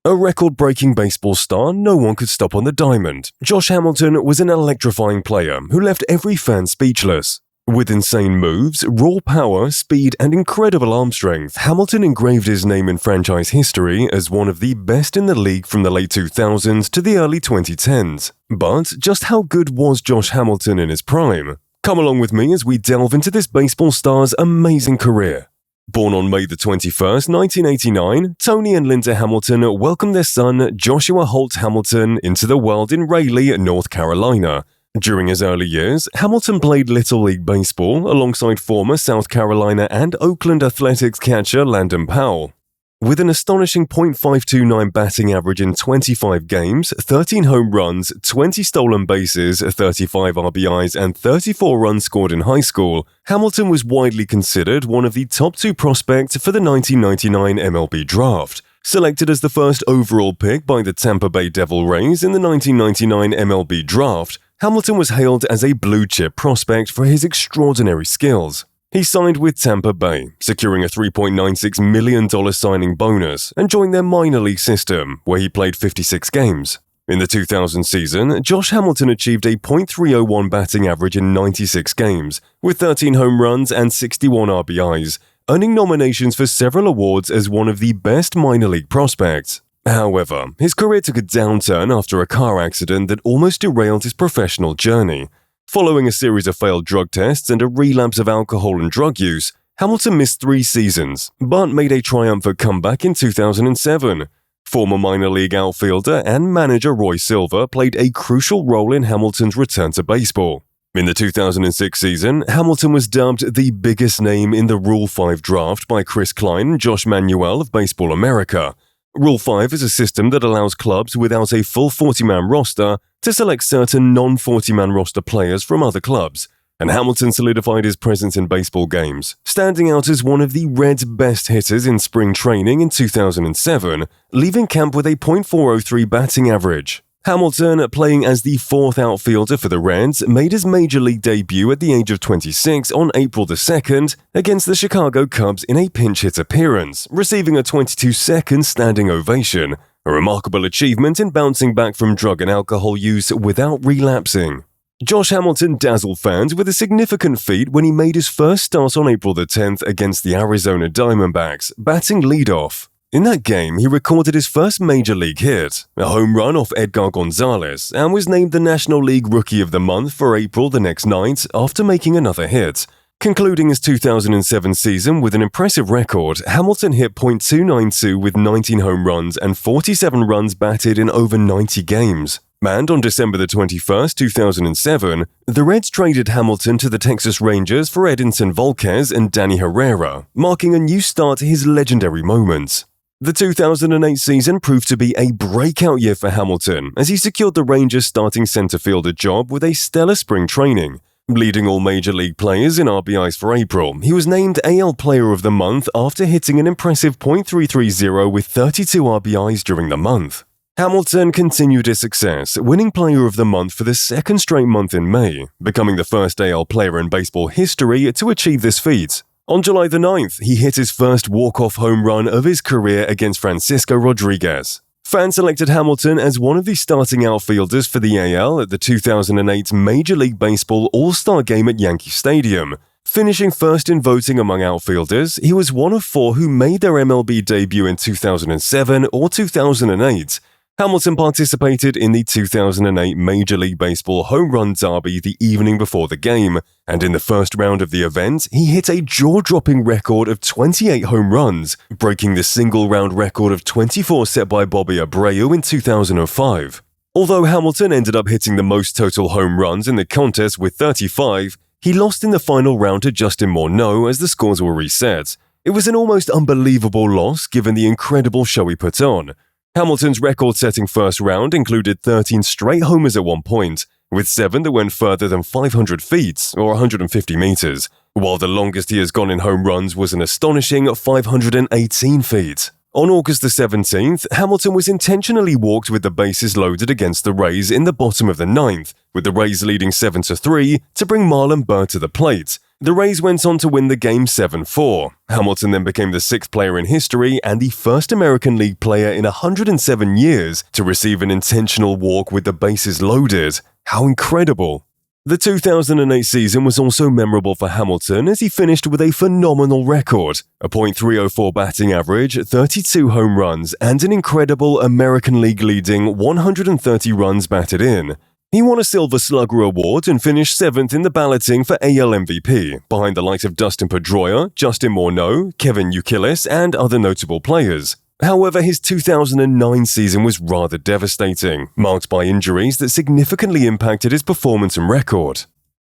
A record-breaking baseball star no one could stop on the diamond, Josh Hamilton was an electrifying player who left every fan speechless. With insane moves, raw power, speed, and incredible arm strength, Hamilton engraved his name in franchise history as one of the best in the league from the late 2000s to the early 2010s. But just how good was Josh Hamilton in his prime? Come along with me as we delve into this baseball star's amazing career. Born on May 21st, 1989, Tony and Linda Hamilton welcomed their son, Joshua Holt Hamilton, into the world in Raleigh, North Carolina. During his early years, Hamilton played Little League Baseball alongside former South Carolina and Oakland Athletics catcher Landon Powell. With an astonishing .529 batting average in 25 games, 13 home runs, 20 stolen bases, 35 RBIs, and 34 runs scored in high school, Hamilton was widely considered one of the top two prospects for the 1999 MLB draft. Selected as the first overall pick by the Tampa Bay Devil Rays in the 1999 MLB draft, Hamilton was hailed as a blue-chip prospect for his extraordinary skills. He signed with Tampa Bay, securing a $3.96 million signing bonus, and joined their minor league system, where he played 56 games. In the 2000 season, Josh Hamilton achieved a .301 batting average in 96 games, with 13 home runs and 61 RBIs, earning nominations for several awards as one of the best minor league prospects. However, his career took a downturn after a car accident that almost derailed his professional journey. Following a series of failed drug tests and a relapse of alcohol and drug use, Hamilton missed 3 seasons, but made a triumphant comeback in 2007. Former minor league outfielder and manager Roy Silver played a crucial role in Hamilton's return to baseball. In the 2006 season, Hamilton was dubbed the biggest name in the Rule 5 draft by Chris Klein and Josh Manuel of Baseball America. Rule 5 is a system that allows clubs without a full 40-man roster to select certain non-40-man roster players from other clubs, and Hamilton solidified his presence in baseball games, standing out as one of the Reds' best hitters in spring training in 2007, leaving camp with a .403 batting average. Hamilton, playing as the fourth outfielder for the Reds, made his major league debut at the age of 26 on April 2nd against the Chicago Cubs in a pinch hit appearance, receiving a 22-second standing ovation, a remarkable achievement in bouncing back from drug and alcohol use without relapsing. Josh Hamilton dazzled fans with a significant feat when he made his first start on April 10th against the Arizona Diamondbacks, batting leadoff. In that game, he recorded his first major league hit, a home run off Edgar Gonzalez, and was named the National League Rookie of the Month for April the next night after making another hit. Concluding his 2007 season with an impressive record, Hamilton hit .292 with 19 home runs and 47 runs batted in over 90 games. And on December 21st, 2007, the Reds traded Hamilton to the Texas Rangers for Edinson Volquez and Danny Herrera, marking a new start to his legendary moments. The 2008 season proved to be a breakout year for Hamilton as he secured the Rangers' starting center fielder job with a stellar spring training. Leading all major league players in RBIs for April, he was named AL Player of the Month after hitting an impressive .330 with 32 RBIs during the month. Hamilton continued his success, winning Player of the Month for the second straight month in May, becoming the first AL player in baseball history to achieve this feat. On July 9th, he hit his first walk-off home run of his career against Francisco Rodriguez. Fans selected Hamilton as one of the starting outfielders for the AL at the 2008 Major League Baseball All-Star Game at Yankee Stadium. Finishing first in voting among outfielders, he was one of 4 who made their MLB debut in 2007 or 2008. Hamilton participated in the 2008 Major League Baseball Home Run Derby the evening before the game, and in the first round of the event, he hit a jaw-dropping record of 28 home runs, breaking the single-round record of 24 set by Bobby Abreu in 2005. Although Hamilton ended up hitting the most total home runs in the contest with 35, he lost in the final round to Justin Morneau as the scores were reset. It was an almost unbelievable loss given the incredible show he put on. Hamilton's record-setting first round included 13 straight homers at one point, with 7 that went further than 500 feet or 150 meters, while the longest he has gone in home runs was an astonishing 518 feet. On August 17th, Hamilton was intentionally walked with the bases loaded against the Rays in the bottom of the 9th, with the Rays leading 7-3 to bring Marlon Burr to the plate, The Rays went on to win the game 7-4. Hamilton then became the sixth player in history and the first American League player in 107 years to receive an intentional walk with the bases loaded. How incredible! The 2008 season was also memorable for Hamilton as he finished with a phenomenal record, a .304 batting average, 32 home runs, and an incredible American League leading 130 runs batted in. He won a Silver Slugger Award and finished 7th in the balloting for AL MVP, behind the likes of Dustin Pedroia, Justin Morneau, Kevin Youkilis, and other notable players. However, his 2009 season was rather devastating, marked by injuries that significantly impacted his performance and record.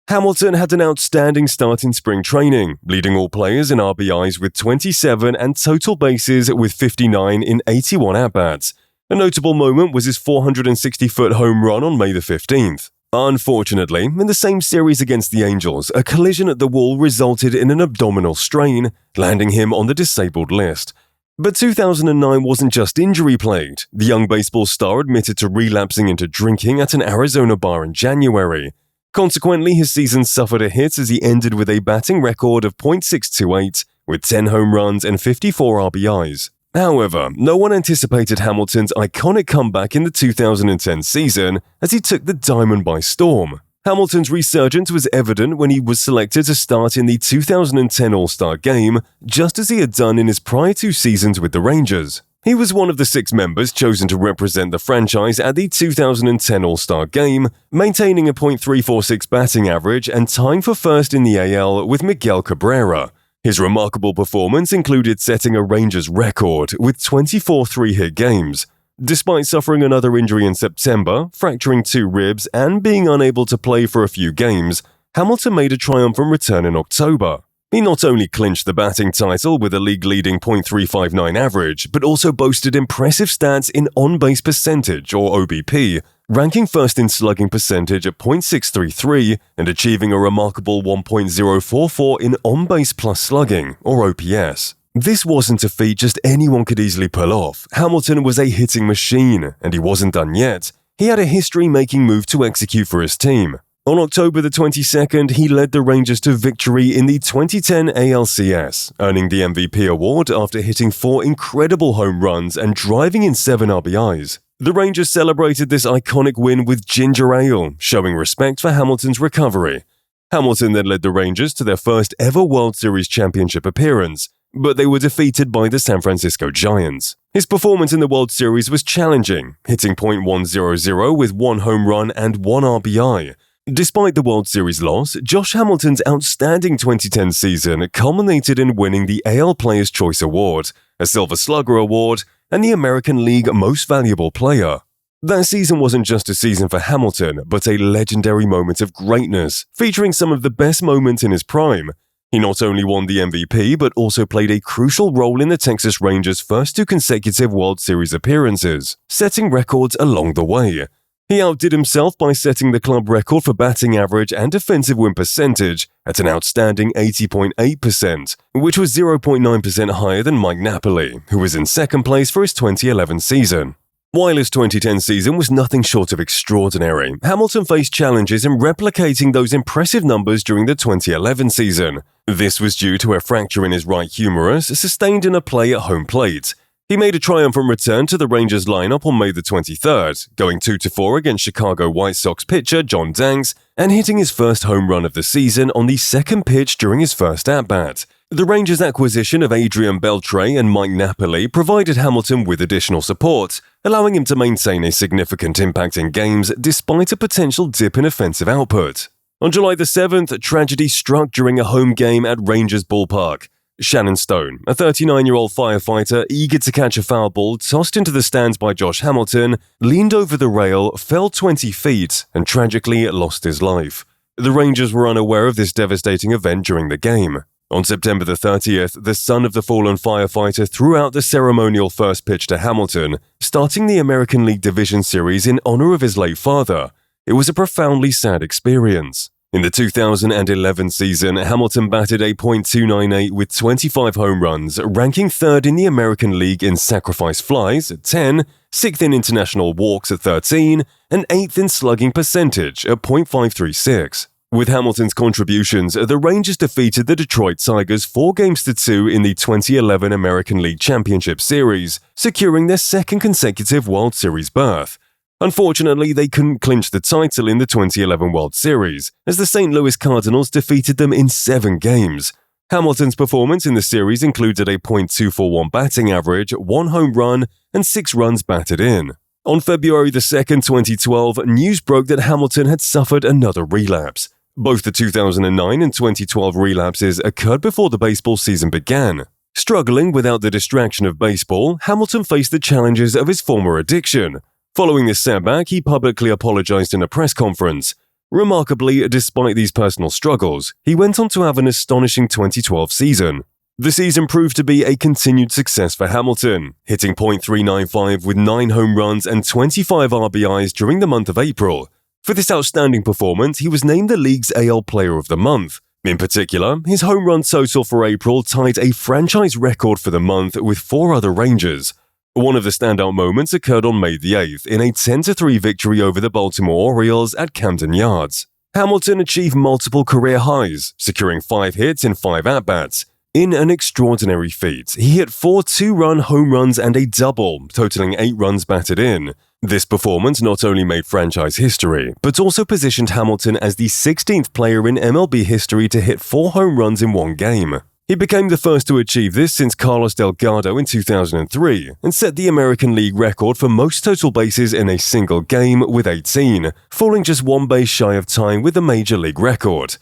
Hamilton had an outstanding start in spring training, leading all players in RBIs with 27 and total bases with 59 in 81 at-bats. A notable moment was his 460-foot home run on May the 15th. Unfortunately, in the same series against the Angels, a collision at the wall resulted in an abdominal strain, landing him on the disabled list. But 2009 wasn't just injury-plagued. The young baseball star admitted to relapsing into drinking at an Arizona bar in January. Consequently, his season suffered a hit as he ended with a batting record of .628, with 10 home runs and 54 RBIs. However, no one anticipated Hamilton's iconic comeback in the 2010 season as he took the diamond by storm. Hamilton's resurgence was evident when he was selected to start in the 2010 All-Star Game, just as he had done in his prior 2 seasons with the Rangers. He was one of the 6 members chosen to represent the franchise at the 2010 All-Star Game, maintaining a .346 batting average and tying for first in the AL with Miguel Cabrera. His remarkable performance included setting a Rangers record with 24 3-hit games. Despite suffering another injury in September, fracturing 2 ribs, and being unable to play for a few games, Hamilton made a triumphant return in October. He not only clinched the batting title with a league-leading .359 average, but also boasted impressive stats in on-base percentage, or OBP, ranking first in slugging percentage at .633 and achieving a remarkable 1.044 in on-base plus slugging, or OPS. This wasn't a feat just anyone could easily pull off. Hamilton was a hitting machine, and he wasn't done yet. He had a history-making move to execute for his team. On October the 22nd, he led the Rangers to victory in the 2010 ALCS, earning the MVP award after hitting 4 incredible home runs and driving in 7 RBIs. The Rangers celebrated this iconic win with ginger ale, showing respect for Hamilton's recovery. Hamilton then led the Rangers to their first ever World Series championship appearance, but they were defeated by the San Francisco Giants. His performance in the World Series was challenging, hitting .100 with 1 home run and 1 RBI. Despite the World Series loss, Josh Hamilton's outstanding 2010 season culminated in winning the AL Players' Choice Award, a Silver Slugger Award, and the American League Most Valuable Player. That season wasn't just a season for Hamilton, but a legendary moment of greatness, featuring some of the best moments in his prime. He not only won the MVP, but also played a crucial role in the Texas Rangers' first 2 consecutive World Series appearances, setting records along the way. He outdid himself by setting the club record for batting average and defensive win percentage at an outstanding 80.8%, which was 0.9% higher than Mike Napoli, who was in second place for his 2011 season. While his 2010 season was nothing short of extraordinary, Hamilton faced challenges in replicating those impressive numbers during the 2011 season. This was due to a fracture in his right humerus sustained in a play at home plate. He made a triumphant return to the Rangers lineup on May the 23rd, going 2-4 against Chicago White Sox pitcher John Danks and hitting his first home run of the season on the second pitch during his first at-bat. The Rangers' acquisition of Adrian Beltre and Mike Napoli provided Hamilton with additional support, allowing him to maintain a significant impact in games despite a potential dip in offensive output. On July the 7th, tragedy struck during a home game at Rangers Ballpark. Shannon Stone, a 39-year-old firefighter eager to catch a foul ball tossed into the stands by Josh Hamilton, leaned over the rail, fell 20 feet, and tragically lost his life. The Rangers were unaware of this devastating event during the game. On September the 30th, the son of the fallen firefighter threw out the ceremonial first pitch to Hamilton, starting the American League Division Series in honor of his late father. It was a profoundly sad experience. In the 2011 season, Hamilton batted a .298 with 25 home runs, ranking 3rd in the American League in sacrifice flies at 10, 6th in international walks at 13, and 8th in slugging percentage at .536. With Hamilton's contributions, the Rangers defeated the Detroit Tigers 4-2 in the 2011 American League Championship Series, securing their second consecutive World Series berth. Unfortunately, they couldn't clinch the title in the 2011 World Series, as the St. Louis Cardinals defeated them in 7 games. Hamilton's performance in the series included a .241 batting average, 1 home run, and 6 runs batted in. On February 2, 2012, news broke that Hamilton had suffered another relapse. Both the 2009 and 2012 relapses occurred before the baseball season began. Struggling without the distraction of baseball, Hamilton faced the challenges of his former addiction. Following this setback, he publicly apologized in a press conference. Remarkably, despite these personal struggles, he went on to have an astonishing 2012 season. The season proved to be a continued success for Hamilton, hitting .395 with 9 home runs and 25 RBIs during the month of April. For this outstanding performance, he was named the league's AL Player of the Month. In particular, his home run total for April tied a franchise record for the month with 4 other Rangers. One of the standout moments occurred on May 8th in a 10-3 victory over the Baltimore Orioles at Camden Yards. Hamilton achieved multiple career highs, securing 5 hits in 5 at-bats. In an extraordinary feat, he hit 4 2-run home runs and a double, totaling 8 runs batted in. This performance not only made franchise history, but also positioned Hamilton as the 16th player in MLB history to hit 4 home runs in one game. He became the first to achieve this since Carlos Delgado in 2003 and set the American League record for most total bases in a single game with 18, falling just 1 base shy of tying with the Major League record.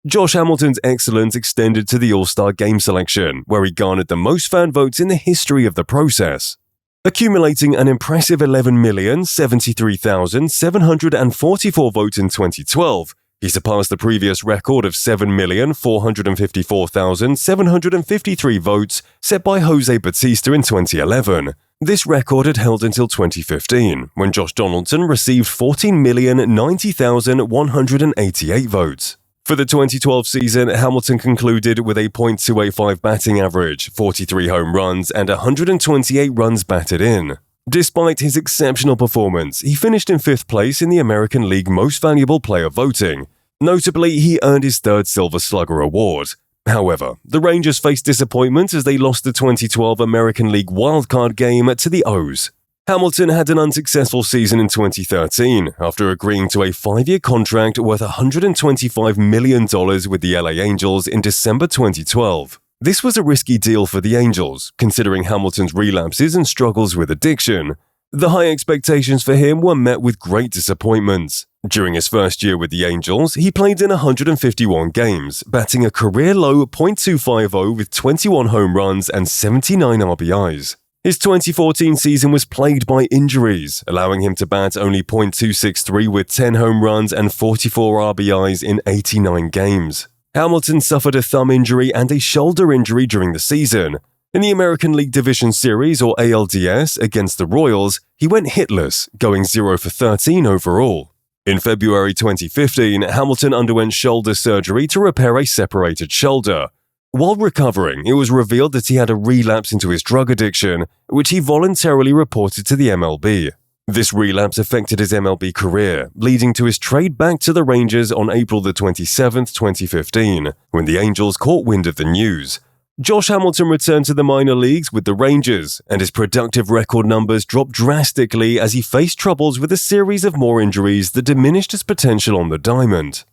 Josh Hamilton's excellence extended to the All-Star Game selection, where he garnered the most fan votes in the history of the process. Accumulating an impressive 11,073,744 votes in 2012, he surpassed the previous record of 7,454,753 votes set by Jose Bautista in 2011. This record had held until 2015, when Josh Donaldson received 14,090,188 votes. For the 2012 season, Hamilton concluded with a .285 batting average, 43 home runs, and 128 runs batted in. Despite his exceptional performance, he finished in 5th place in the American League Most Valuable Player voting. Notably, he earned his 3rd Silver Slugger award. However, the Rangers faced disappointment as they lost the 2012 American League wildcard game to the O's. Hamilton had an unsuccessful season in 2013 after agreeing to a 5-year contract worth $125 million with the LA Angels in December 2012. This was a risky deal for the Angels, considering Hamilton's relapses and struggles with addiction. The high expectations for him were met with great disappointment. During his first year with the Angels, he played in 151 games, batting a career-low .250 with 21 home runs and 79 RBIs. His 2014 season was plagued by injuries, allowing him to bat only .263 with 10 home runs and 44 RBIs in 89 games. Hamilton suffered a thumb injury and a shoulder injury during the season. In the American League Division Series, or ALDS, against the Royals, he went hitless, going 0 for 13 overall. In February 2015, Hamilton underwent shoulder surgery to repair a separated shoulder. While recovering, it was revealed that he had a relapse into his drug addiction, which he voluntarily reported to the MLB. This relapse affected his MLB career, leading to his trade back to the Rangers on April 27, 2015, when the Angels caught wind of the news. Josh Hamilton returned to the minor leagues with the Rangers, and his productive record numbers dropped drastically as he faced troubles with a series of more injuries that diminished his potential on the diamond.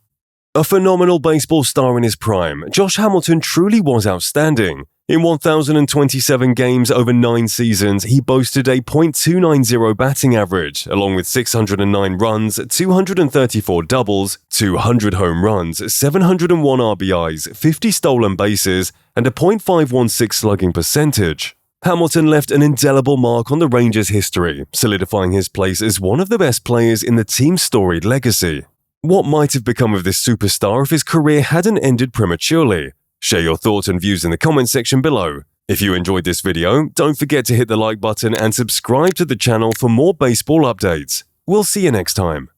A phenomenal baseball star in his prime, Josh Hamilton truly was outstanding. In 1,027 games over 9 seasons, he boasted a .290 batting average, along with 609 runs, 234 doubles, 200 home runs, 701 RBIs, 50 stolen bases, and a .516 slugging percentage. Hamilton left an indelible mark on the Rangers' history, solidifying his place as one of the best players in the team's storied legacy. What might have become of this superstar if his career hadn't ended prematurely? Share your thoughts and views in the comment section below. If you enjoyed this video, don't forget to hit the like button and subscribe to the channel for more baseball updates. We'll see you next time.